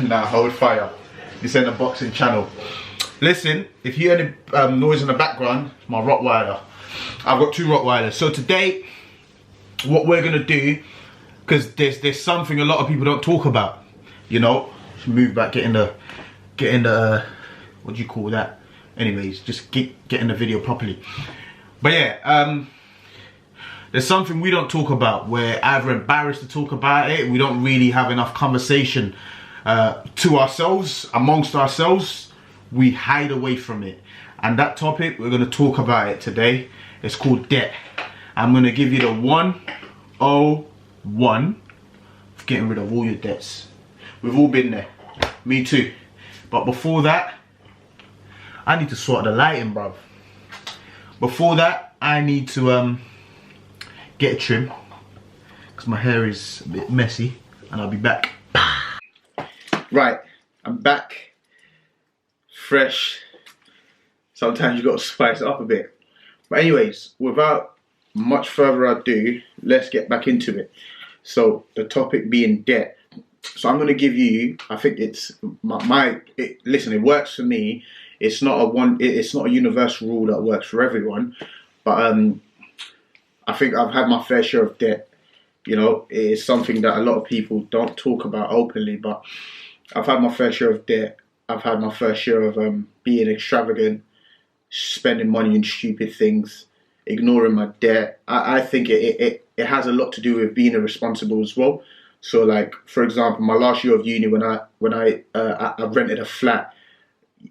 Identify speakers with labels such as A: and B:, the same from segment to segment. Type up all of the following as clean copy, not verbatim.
A: Nah, hold fire. This ain't a boxing channel. Listen, if you hear any noise in the background, it's my Rottweiler. I've got 2 Rottweilers. So today, what we're gonna do, because there's something a lot of people don't talk about, you know. Move back, get in the what do you call that? Anyways, just getting the video properly. But yeah, there's something we don't talk about. We're either embarrassed to talk about it. We don't really have enough conversation to ourselves, amongst ourselves. We hide away from it. And that topic, we're gonna talk about it today. It's called debt. I'm gonna give you the 101 of getting rid of all your debts. We've all been there. Me too. But before that, I need to sort the lighting, bruv. Before that, I need to get a trim, because my hair is a bit messy, and I'll be back. Right, I'm back. Fresh. Sometimes you gotta spice it up a bit. But anyways, without much further ado, let's get back into it. So the topic being debt. So I'm going to give you, I think it's listen, it works for me. It's not a universal rule that works for everyone, but I think I've had my fair share of debt. You know, it is something that a lot of people don't talk about openly, but I've had my fair share of debt. I've had my fair share of being extravagant, spending money on stupid things, ignoring my debt. I think it has a lot to do with being irresponsible as well. So, like, for example, my last year of uni, when I rented a flat,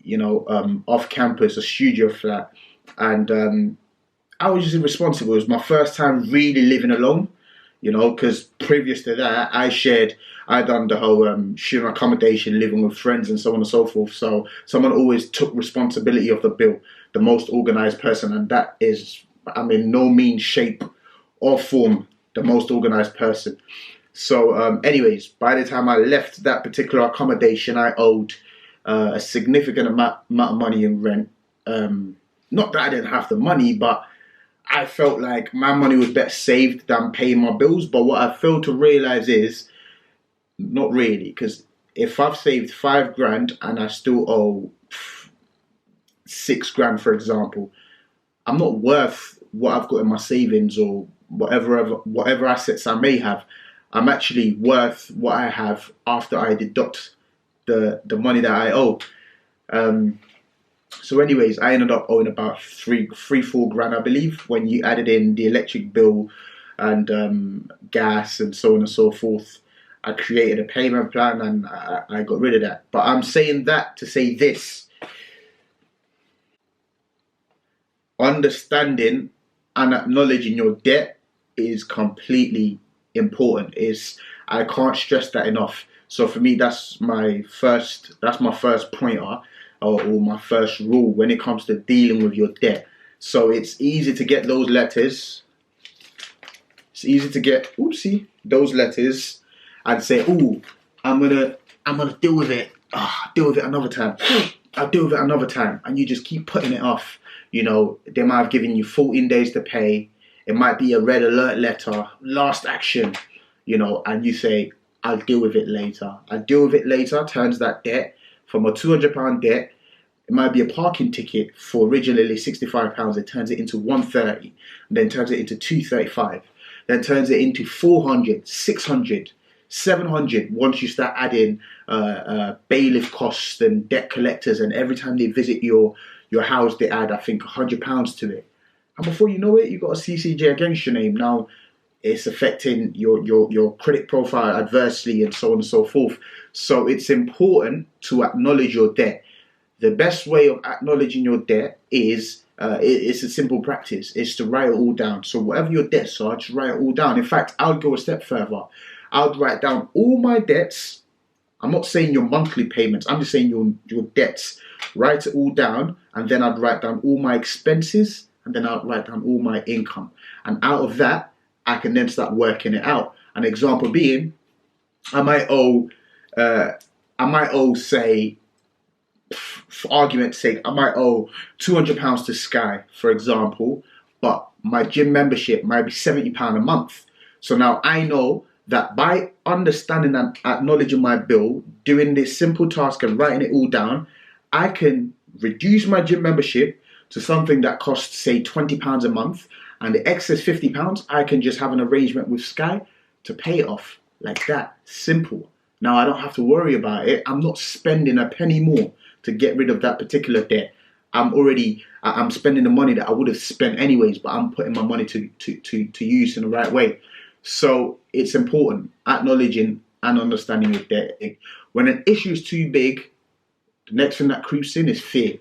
A: you know, off campus, a studio flat, and I was just irresponsible. It was my first time really living alone, you know, because previous to that, I'd done the whole sharing accommodation, living with friends, and so on and so forth. So someone always took responsibility of the bill, the most organized person, and that is, I'm in no means, shape, or form the most organized person. So anyways, by the time I left that particular accommodation, I owed a significant amount of money in rent. Not that I didn't have the money, but I felt like my money was better saved than paying my bills. But what I failed to realize is, not really, because if I've saved 5 grand and I still owe 6 grand, for example, I'm not worth what I've got in my savings or whatever assets I may have. I'm actually worth what I have after I deduct the money that I owe. So anyways, I ended up owing about 4 grand, I believe, when you added in the electric bill and gas and so on and so forth. I created a payment plan and I got rid of that. But I'm saying that to say this. Understanding and acknowledging your debt is completely important. I can't stress that enough. So for me, that's my first pointer, or my first rule when it comes to dealing with your debt. So it's easy to get those letters. It's easy to get those letters and say, "Ooh, I'm gonna deal with it. Deal with it another time. I'll deal with it another time," and you just keep putting it off. You know, they might have given you 14 days to pay. It might be a red alert letter, last action, you know, and you say, "I'll deal with it later." I'll deal with it later turns that debt from a £200 debt. It might be a parking ticket for originally £65. It turns it into £130, and then turns it into £235, then turns it into £400, £600, £700 once you start adding bailiff costs and debt collectors, and every time they visit your house, they add, I think, £100 to it. And before you know it, you've got a CCJ against your name. Now, it's affecting your credit profile adversely and so on and so forth. So it's important to acknowledge your debt. The best way of acknowledging your debt is, it's a simple practice. It's to write it all down. So whatever your debts are, just write it all down. In fact, I would go a step further. I would write down all my debts. I'm not saying your monthly payments. I'm just saying your debts. Write it all down, and then I'd write down all my expenses, and then I'll write down all my income. And out of that, I can then start working it out. An example being, I might owe, say, for argument's sake, I might owe £200 to Sky, for example, but my gym membership might be £70 a month. So now I know that by understanding and acknowledging my bill, doing this simple task and writing it all down, I can reduce my gym membership to something that costs, say, £20 a month, and the excess £50, I can just have an arrangement with Sky to pay it off like that. Simple. Now I don't have to worry about it. I'm not spending a penny more to get rid of that particular debt. I'm spending the money that I would have spent anyways, but I'm putting my money to use in the right way. So it's important acknowledging and understanding your debt. When an issue is too big, the next thing that creeps in is fear.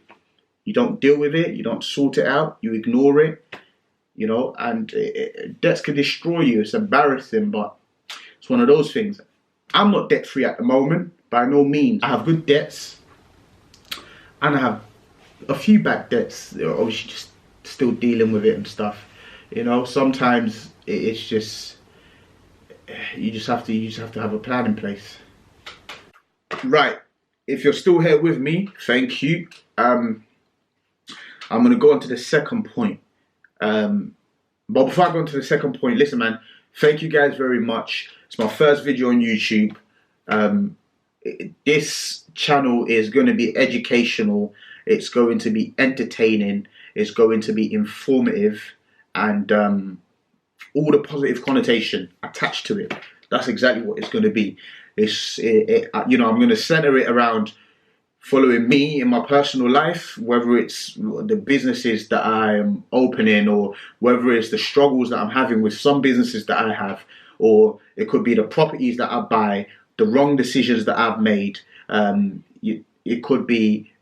A: You don't deal with it, you don't sort it out, you ignore it, you know, and debts can destroy you. It's embarrassing, but it's one of those things. I'm not debt free at the moment, by no means. I have good debts, and I have a few bad debts. Obviously, just still dealing with it and stuff. You know, sometimes it's just you just have to have a plan in place. Right. If you're still here with me, thank you. I'm gonna go on to the second point. But before I go on to the second point, listen, man. Thank you guys very much. It's my first video on YouTube. This channel is going to be educational. It's going to be entertaining. It's going to be informative, and all the positive connotation attached to it. That's exactly what it's going to be. You know, I'm going to center it around following me in my personal life, whether it's the businesses that I am opening, or whether it's the struggles that I'm having with some businesses that I have, or it could be the properties that I buy, the wrong decisions that I've made. It could be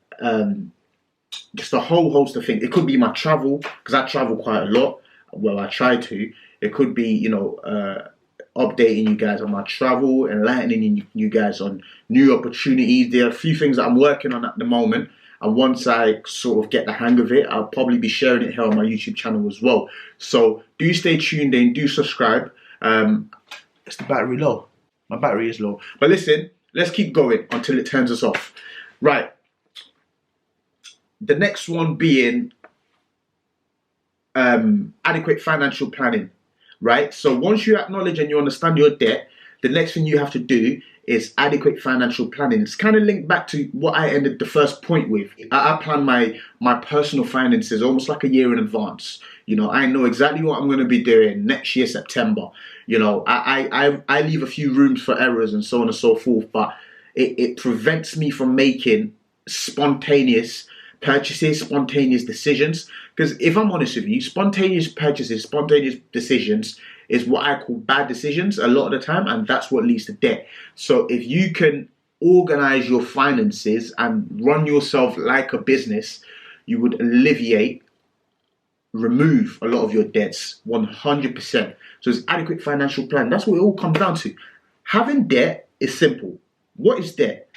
A: just a whole host of things. It could be my travel, because I travel quite a lot. Well, I try to. It could be, you know, updating you guys on my travel, enlightening you guys on new opportunities. There are a few things that I'm working on at the moment, and once I sort of get the hang of it, I'll probably be sharing it here on my YouTube channel as well. So do stay tuned in, do subscribe. Is the battery low? My battery is low. But listen, let's keep going until it turns us off. Right. The next one being adequate financial planning. Right? So once you acknowledge and you understand your debt, the next thing you have to do is adequate financial planning. It's kind of linked back to what I ended the first point with. I plan my personal finances almost like a year in advance. You know, I know exactly what I'm going to be doing next year, September. You know, I leave a few rooms for errors and so on and so forth, but it prevents me from making spontaneous purchases, spontaneous decisions. Because if I'm honest with you, spontaneous purchases, spontaneous decisions is what I call bad decisions a lot of the time, and that's what leads to debt. So if you can organize your finances and run yourself like a business, you would remove a lot of your debts 100%. So it's adequate financial plan. That's what it all comes down to. Having debt is simple. What is debt?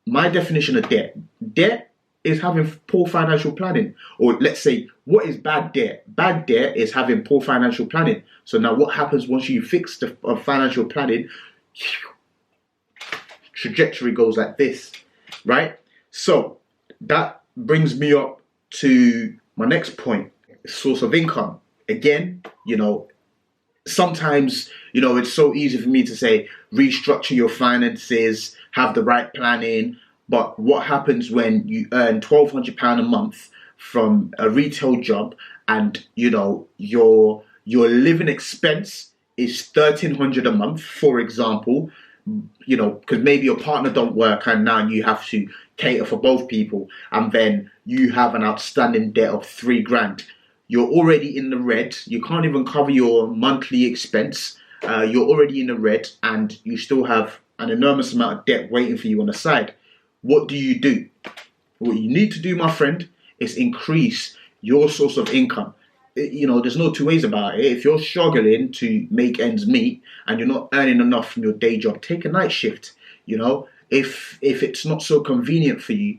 A: My definition of debt. Debt is having poor financial planning. Or let's say, what is bad debt? Bad debt is having poor financial planning. So now what happens once you fix the financial planning? Trajectory goes like this, right? So that brings me up to my next point, source of income. Again, you know, sometimes, you know, it's so easy for me to say, restructure your finances, have the right planning. But what happens when you earn £1,200 a month from a retail job, and you know your living expense is £1,300 a month, for example? You know, because maybe your partner don't work, and now you have to cater for both people, and then you have an outstanding debt of £3,000. You're already in the red. You can't even cover your monthly expense. You're already in the red, and you still have an enormous amount of debt waiting for you on the side. What do you do? What you need to do, my friend, is increase your source of income. You know, there's no two ways about it. If you're struggling to make ends meet and you're not earning enough from your day job, take a night shift. You know, if it's not so convenient for you,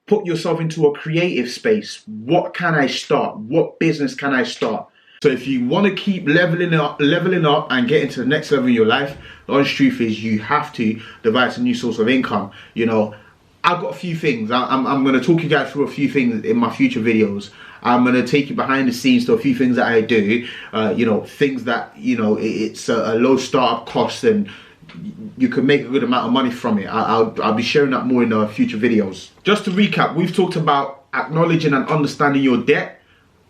A: put yourself into a creative space. What can I start? What business can I start? So if you want to keep leveling up and get into the next level in your life, the honest truth is you have to devise a new source of income. You know, I've got a few things. I'm going to talk you guys through a few things in my future videos. I'm going to take you behind the scenes to a few things that I do, you know, things that, you know, it's a low startup cost and you can make a good amount of money from it. I'll be sharing that more in future videos. Just to recap, we've talked about acknowledging and understanding your debt.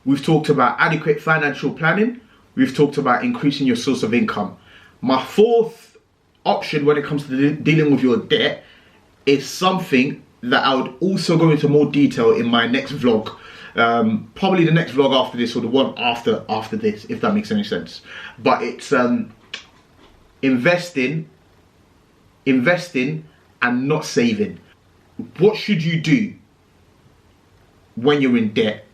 A: We've talked about adequate financial planning. We've talked about increasing your source of income. My fourth option when it comes to dealing with your debt is something that I would also go into more detail in my next vlog. Probably the next vlog after this, or the one after this, if that makes any sense. But it's investing and not saving. What should you do when you're in debt?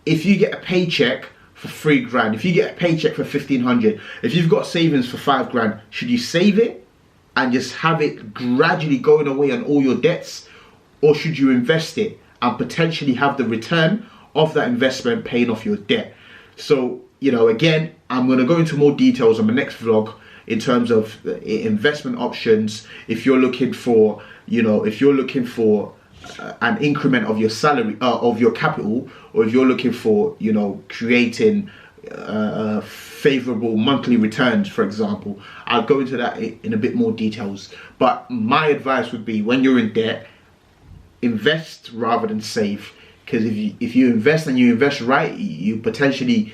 A: If you get a paycheck for $3,000, if you get a paycheck for 1,500, if you've got savings for $5,000, should you save it and just have it gradually going away on all your debts, or should you invest it and potentially have the return of that investment paying off your debt? So, you know, again, I'm going to go into more details on my next vlog in terms of investment options. If you're looking for, you know, if you're looking for an increment of your salary, of your capital, or if you're looking for, you know, creating favorable monthly returns, for example, I'll go into that in a bit more details. But my advice would be, when you're in debt, invest rather than save, because if you invest and you invest right, you potentially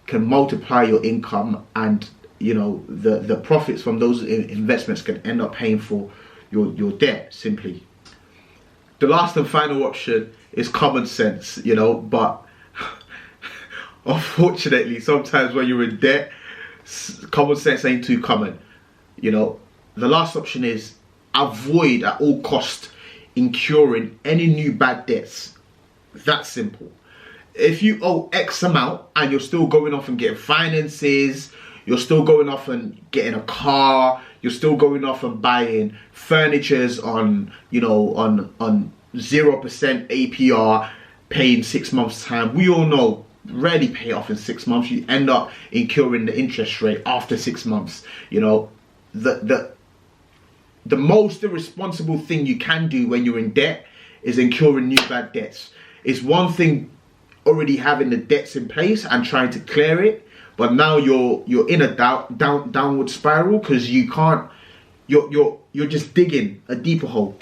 A: can multiply your income, and you know, the profits from those investments can end up paying for your debt simply. The last and final option is common sense, you know, but unfortunately sometimes when you're in debt, common sense ain't too common. You know, the last option is avoid at all costs incurring any new bad debts. That's simple. If you owe X amount and you're still going off and getting finances, you're still going off and getting a car, you're still going off and buying furnitures on, you know, on 0% APR, paying 6 months time. We all know, rarely pay off in 6 months. You end up incurring the interest rate after 6 months. You know, the most irresponsible thing you can do when you're in debt is incurring new bad debts. It's one thing already having the debts in place and trying to clear it, but now you're in a downward spiral, because you can't. You're just digging a deeper hole.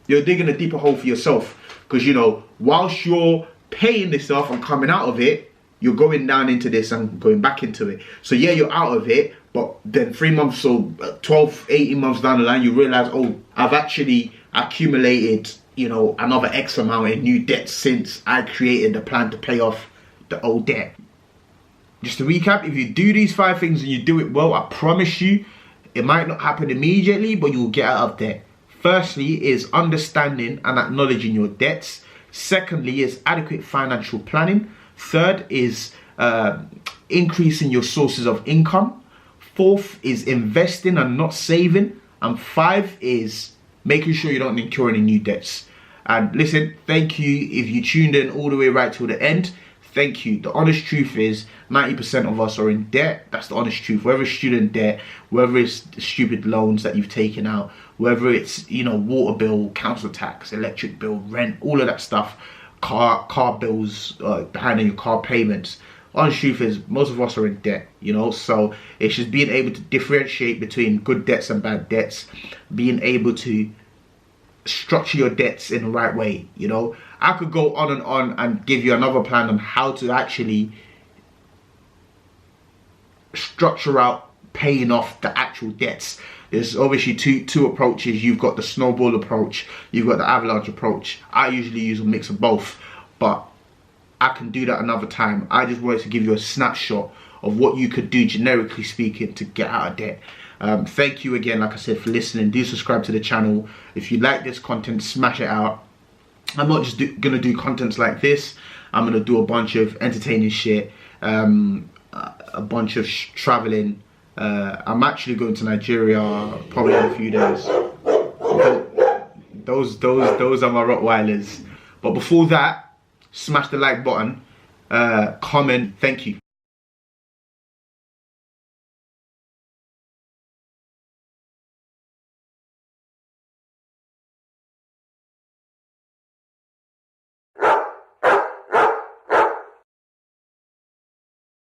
A: You're digging a deeper hole for yourself, because, you know, whilst you're paying this off and coming out of it, you're going down into this and going back into it. So yeah, you're out of it, but then 3 months or 12, 18 months down the line, you realize, oh, I've actually accumulated, you know, another X amount in new debt since I created the plan to pay off the old debt. Just to recap, if you do these 5 things and you do it well, I promise you, it might not happen immediately, but you'll get out of debt. Firstly is understanding and acknowledging your debts. Secondly is adequate financial planning. Third is increasing your sources of income. Fourth is investing and not saving. And 5 is making sure you don't incur any new debts. And listen, thank you if you tuned in all the way right till the end. Thank you. The honest truth is 90% of us are in debt. That's the honest truth. Whether it's student debt, whether it's the stupid loans that you've taken out, whether it's, you know, water bill, council tax, electric bill, rent, all of that stuff, car bills, behind your car payments. Honest truth is most of us are in debt, you know. So it's just being able to differentiate between good debts and bad debts, being able to structure your debts in the right way, you know. I could go on and give you another plan on how to actually structure out paying off the actual debts. There's obviously two approaches. You've got the snowball approach, you've got the avalanche approach. I usually use a mix of both, but I can do that another time. I just wanted to give you a snapshot of what you could do, generically speaking, to get out of debt. Thank you again, like I said, for listening. Do subscribe to the channel. If you like this content, smash it out. I'm not just gonna do contents like this. I'm gonna do a bunch of entertaining shit, a bunch of traveling. I'm actually going to Nigeria probably in a few days. Those are my Rottweilers. But before that, smash the like button, comment. Thank you.